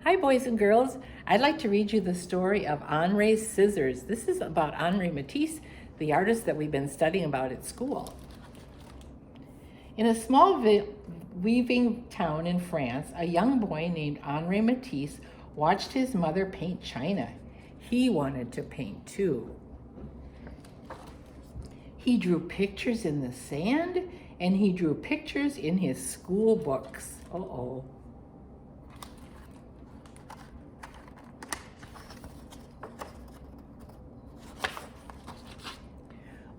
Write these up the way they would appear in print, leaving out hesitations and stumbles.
Hi, boys and girls. I'd like to read you the story of Henri's scissors. This is about Henri Matisse, the artist that we've been studying about at school. In a small weaving town in France, a young boy named Henri Matisse watched his mother paint china. He wanted to paint too. He drew pictures in the sand and he drew pictures in his school books. Uh-oh.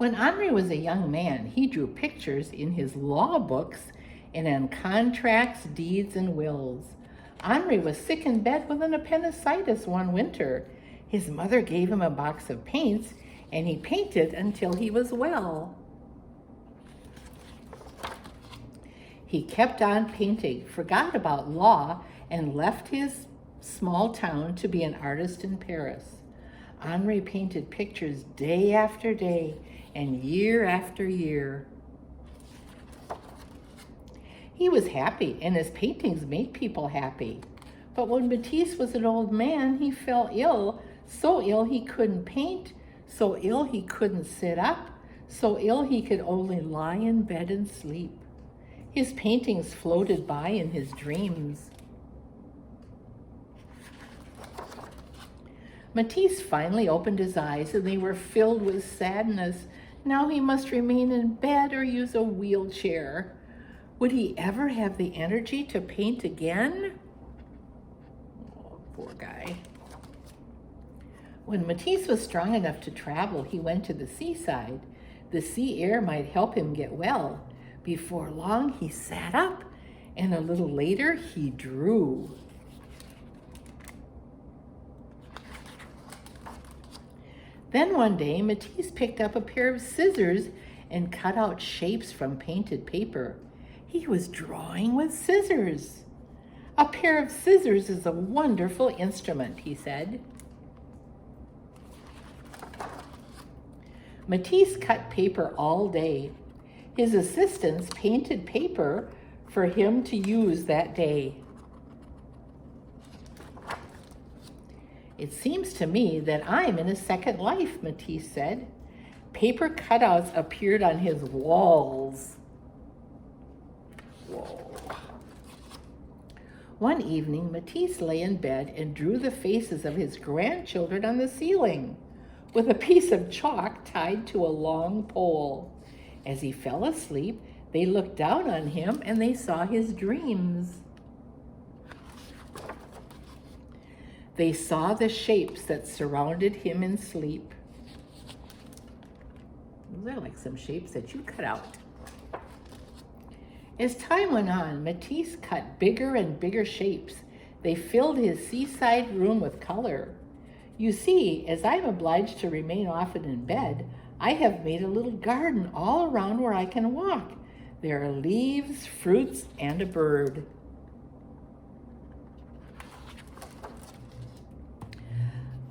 When Henri was a young man, he drew pictures in his law books and in contracts, deeds, and wills. Henri was sick in bed with an appendicitis one winter. His mother gave him a box of paints, and he painted until he was well. He kept on painting, forgot about law, and left his small town to be an artist in Paris. Henri painted pictures day after day and year after year. He was happy, and his paintings made people happy. But when Matisse was an old man, he fell ill, so ill he couldn't paint, so ill he couldn't sit up, so ill he could only lie in bed and sleep. His paintings floated by in his dreams. Matisse finally opened his eyes, and they were filled with sadness. Now he must remain in bed or use a wheelchair. Would he ever have the energy to paint again? Oh, poor guy. When Matisse was strong enough to travel, he went to the seaside. The sea air might help him get well. Before long, he sat up, and a little later, he drew. Then one day, Matisse picked up a pair of scissors and cut out shapes from painted paper. He was drawing with scissors. A pair of scissors is a wonderful instrument, he said. Matisse cut paper all day. His assistants painted paper for him to use that day. It seems to me that I'm in a second life, Matisse said. Paper cutouts appeared on his walls. Whoa. One evening, Matisse lay in bed and drew the faces of his grandchildren on the ceiling with a piece of chalk tied to a long pole. As he fell asleep, they looked down on him and they saw his dreams. They saw the shapes that surrounded him in sleep. Those are like some shapes that you cut out. As time went on, Matisse cut bigger and bigger shapes. They filled his seaside room with color. You see, as I'm obliged to remain often in bed, I have made a little garden all around where I can walk. There are leaves, fruits, and a bird.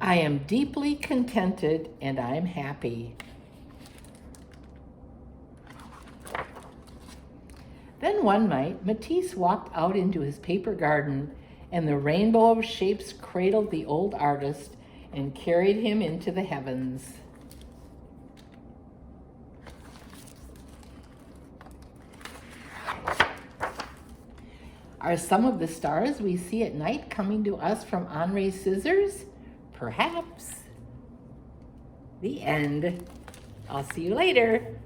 I am deeply contented and I'm happy. Then one night, Matisse walked out into his paper garden, and the rainbow of shapes cradled the old artist and carried him into the heavens. Are some of the stars we see at night coming to us from Henri's scissors? Perhaps. The end. I'll see you later.